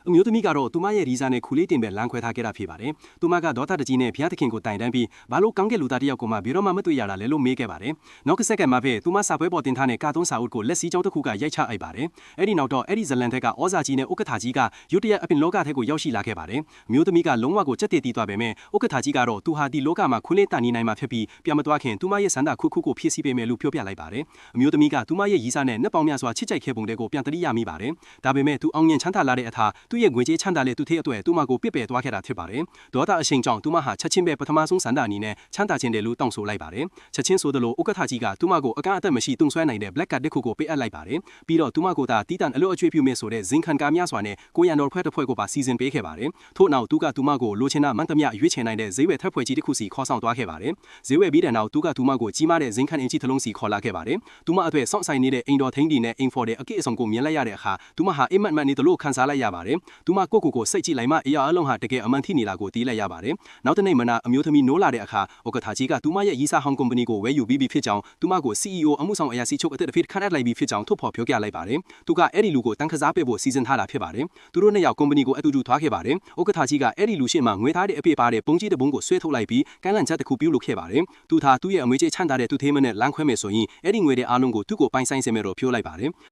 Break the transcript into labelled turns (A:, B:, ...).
A: အမျိုးသမီးကတော့သူမရဲ့ရီဇာနဲ့ခူလေးတင်ပဲလမ်းခွဲထားခဲ့တာဖြစ်ပါတယ်။သူမကဒေါသတကြီးနဲ့ဘုရားသခင်ကိုတိုင်တန်းပြီးဘာလို့ကောင်းကင်လူသားတယောက်ကိုမှဘယ်တော့မှမတွေ့ရတာလဲလို့မေးခဲ့ပါတယ်။နောက်ကဆက်ကမှပဲသူမစာပွဲပေါ်တင်ထားတဲ့ကာတွန်းစာအုပ်ကိုလက်စီကြောင်းတစ်ခုကရိုက်ချအိုက်ပါတယ်။အဲ့ဒီနောက်တော့အဲ့ဒီဇလန်ထက်ကဩဇာကြီးနဲ့ဥက္ကဋ္ဌကြီးကရုတ်တရက်အပြင်လောကထဲကိုရောက်ရှိလာခဲ့ပါတယ်။မျိုးသမီးကလုံးဝကိုကြက်တည်တည်သွားပေမဲ့ဥက္ကဋ္ဌကြီးကတော့သူဟာဒီလောကမှာခွင်းလေးတန်နေနိုင်မှာဖြစ်ပြီးပြန်မသွားခင်သူမရဲ့စန္ဒခုကိုဖြစ်စီပေးမယ်လို့ပြောပြလိုက်ပါတယ်။အမျိုးသမီးကသူမရဲ့ရီစာနဲ့နှစ်ပေါင်းများစွာချစ်ကြိုက်ခဲ့ပုံတွေကိုပြန်တတိယမိပါတယ်။ဒါပေမဲ့သူအောင်မြင်ချမ်းသာလာတဲ့အခါသူ့ရဲ့ငွေကြေးချမ်းသာတဲ့သူထဲအတွက်သူမကိုပစ်ပယ်သွားခဲ့တာဖြစ်ပါတယ်။ဒေါသအရှိန်ကြောင့်သူမဟာချက်ချင်းပဲပထမဆုံးစန္ဒအနေနဲ့ချမ်းသာခြင်းတယ်လို့တောင်းဆိုလိုက်ပါတယ်။ချက်ချင်းဆိုသလိုဥက္ကဋ္ဌကြီးကသူမကိုအကန့်အသတ်မရှိတုံဆွဲနိုင်တဲ့ black card တစ်ခုကိုပေးအပ်လိုက်ပါတယ်။ပြီးတော့သူမကိုသာတီးတန်အလို့အကျွေးပြုမဲ့ဆိုတဲ့ဇင်ခံကားများစွာနဲ့ကိုရန်တော်ဖွဲ့တစ်ဖွဲ့ကိုပါစီစဉ်ပေးခဲ့ပါတယ်။ထို့နောက်သူကသူမကိုလိုချင်တာမှန်သမျှရွေးချယ်နိုင်တဲ့ဈေးဝယ်ထပ်ဖွဲ့ကြီးတစ်ခုစီခေါ်ဆောင်သွားခဲ့ပါတယ်။ဈေးဝယ်ပြီးတဲ့နောက်သူကသူမကိုကြီးမားတဲ့ဇင်ခံအင်ကြီးတစ်လုံးစီခေါ်လာခဲ့ပါတယ်။သူမအတွက်စောင့်ဆိုင်နေတဲ့အိမ်တော်ထင်းဒီနဲ့အိမ်ဖော်တဲ့အကိအဆောင်ကိုမြင်လိုက်ရတဲ့အခါသူမဟာအိမ်မက်နေတယ်လို့ခံစားလိုက်ရပါတယ်။သူမကိုစိတ်ကြည့်လိုက်မှအရာအလုံးဟာတကယ်အမှန်ထိနေတာကိုသိလိုက်ရပါတယ်။နောက်တနေ့မနက်အမျိုးသမီးနိုးလာတဲ့အခါဥက္ကဋ္ဌကြီးကသူမရဲ့ရီစာဟောင်ကုမ္ပဏီကိုဝယ်ယူပြီးဖြစ်ကြောင်းသူမကို CEO အမှုဆောင်အရာရှိချုပ်အသစ်တစ်ဖက်ခန့်အပ်လိုက်ပြီးဖြစ်ကြောင်းထုတ်ဖော်ပြောပြလိုက်ပါတယ်။သူကအဲ့ဒီလူကိုတန်းကစားပေးဖို့စီစဉ်ထားတာဖြစ်ပါတယ်။သူတို့နှစ်ယောက်ကုမ္ပဏီကိုအတူတူသွားခဲ့ပါတယ်။ဥက္ကဋ္ဌကြီးကအဲ့ဒီလူရှင်းမှာငွေသားတဲ့အပြည့်ပါတဲ့ပုံကြီးတစ်ပုံကိုဆွဲထုတ်လိုက်ပြီးကမ်းလန့်ချက်တစ်ခုပြုလုပ်ခဲ့ပါတယ်။သူသာသူ့ရဲ့အမွေးကြေးချမ်းသာတဲ့သူသေးမနဲ့လမ်းခွဲမယ်ဆိုရင်အဲ့ဒီငွေတွေအားလုံးကိုသူ့ကိုပိုင်ဆိုင်စေမယ်လို့ပြောလိုက်ပါတယ်